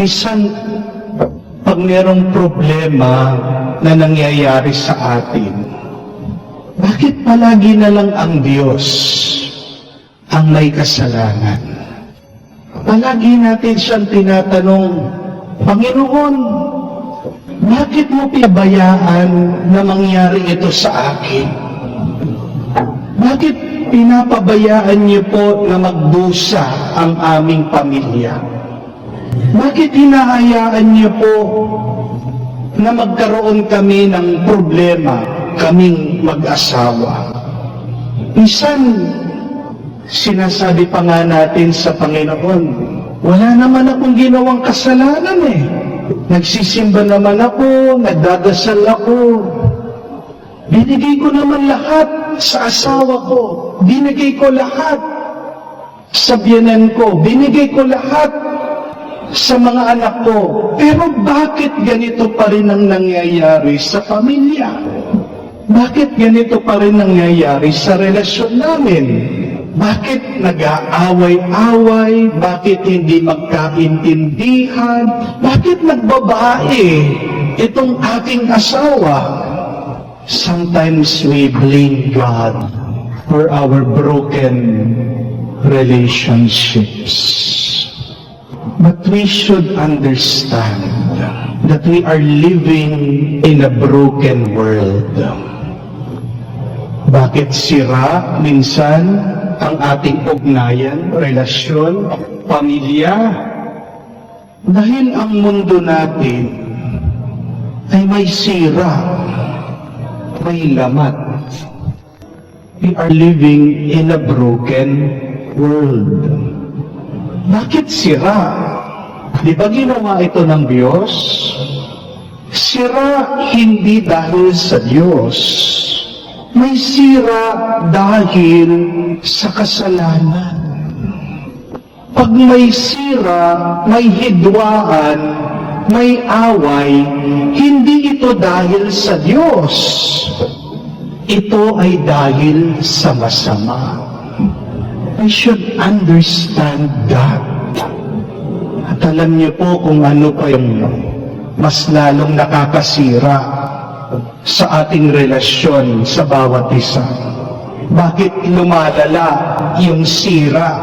Minsan, pag mayroong problema na nangyayari sa atin, bakit palagi na lang ang Diyos ang may kasalanan? Palagi natin siyang tinatanong, Panginoon, bakit mo pinabayaan na mangyari ito sa akin? Bakit pinapabayaan niyo po na magdusa ang aming pamilya? Bakit hinahayaan niyo po na magkaroon kami ng problema, kaming mag-asawa? Minsan, sinasabi pa nga natin sa Panginoon, wala naman akong ginawang kasalanan eh. Nagsisimba naman ako, nagdadasal ako. Binigay ko naman lahat sa asawa ko. Binigay ko lahat sa biyenan ko. Binigay ko lahat sa mga anak ko. Pero bakit ganito pa rin ang nangyayari sa pamilya? Bakit ganito pa rin nangyayari sa relasyon namin? Bakit nag-aaway-away? Bakit hindi magkaintindihan? Bakit nagbabae itong aking asawa? Sometimes we blame God for our broken relationships. But we should understand that we are living in a broken world. Bakit sira minsan ang ating ugnayan, relasyon, pamilya? Dahil ang mundo natin ay may sira, may lamat. We are living in a broken world. Bakit sira? Di ba ginawa ito ng Diyos? Sira hindi dahil sa Diyos. May sira dahil sa kasalanan. Pag may sira, may hidwaan, may away, hindi ito dahil sa Diyos. Ito ay dahil sa masama. I should understand that. At alam niyo po kung ano pa yung mas lalong nakakasira sa ating relasyon sa bawat isa. Bakit lumalala yung sira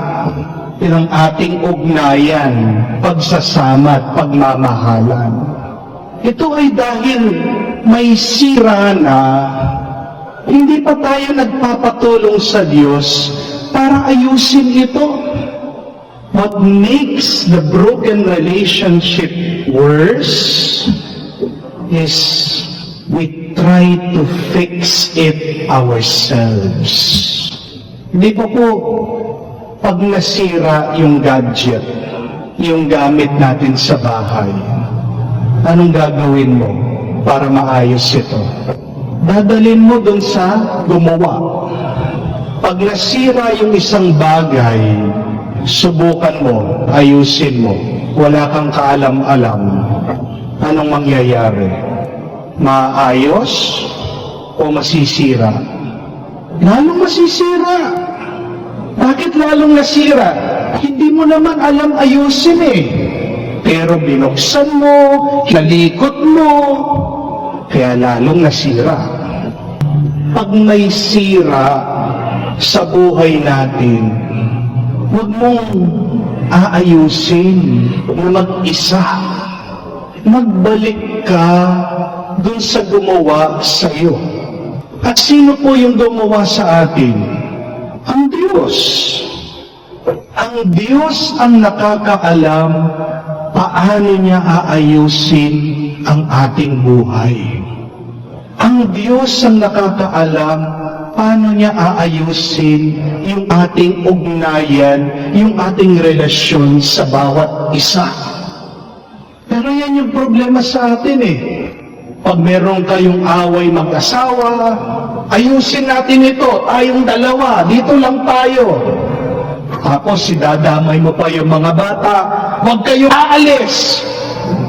ng ating ugnayan, pagsasama at pagmamahalan? Ito ay dahil may sira na hindi pa tayo nagpapatulong sa Diyos para ayusin ito. What makes the broken relationship worse is we try to fix it ourselves. Hindi po pag nasira yung gadget, yung gamit natin sa bahay, anong gagawin mo para maayos ito? Dadalhin mo dun sa gumawa. Pag nasira yung isang bagay, subukan mo, ayusin mo. Wala kang kaalam-alam. Anong mangyayari? Maayos o masisira? Lalong masisira. Bakit lalong nasira? Hindi mo naman alam ayusin eh. Pero binuksan mo, nalikot mo, kaya lalong nasira. Pag may sira sa buhay natin, huwag mong aayusin na mag-isa. Magbalik ka dun sa gumawa sa iyo. At sino po yung gumawa sa atin? Ang Diyos. Ang Diyos ang nakakaalam paano niya aayusin ang ating buhay. Ang Diyos ang nakakaalam paano niya aayusin yung ating ugnayan, yung ating relasyon sa bawat isa. Pero yan yung problema sa atin eh. Pag meron kayong away mag-asawa, ayusin natin ito, tayong dalawa, dito lang tayo. Tapos idadamay mo pa yung mga bata, huwag kayong aalis.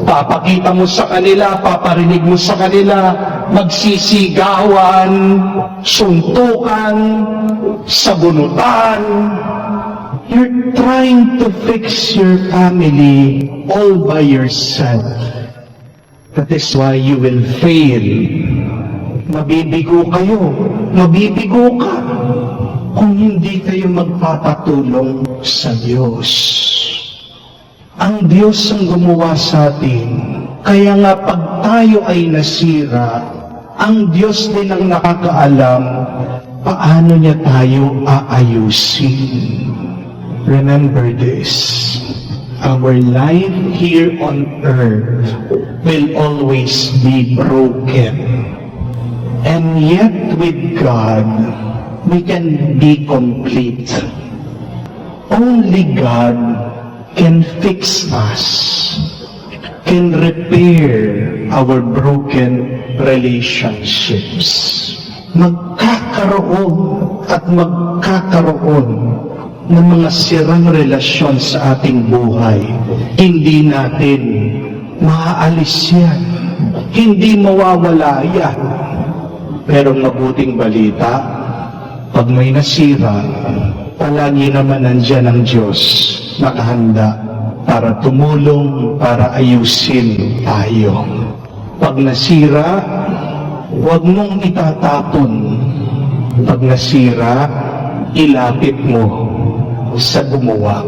Papakita mo sa kanila, paparinig mo sa kanila, magsisigawan, suntukan, sabunutan. You're trying to fix your family all by yourself. That is why you will fail. Mabibigo kayo. Mabibigo ka kung hindi kayo magpapatulong sa Diyos. Ang Diyos ang gumawa sa atin. Kaya nga pag tayo ay nasira, ang Diyos din ang nakakaalam paano niya tayo aayusin. Remember this. Our life here on earth will always be broken. And yet with God, we can be complete. Only God can fix us, can repair our broken relationships. Magkakaroon at magkakaroon ng mga sirang relasyon sa ating buhay. Hindi natin maaalis yan. Hindi mawawala yan. Pero mabuting balita, pag may nasira, palagi naman nandyan ang Diyos nakahanda para tumulong, para ayusin tayo. Pag nasira, huwag mong itatapon. Pag nasira, ilapit mo sa gumawa.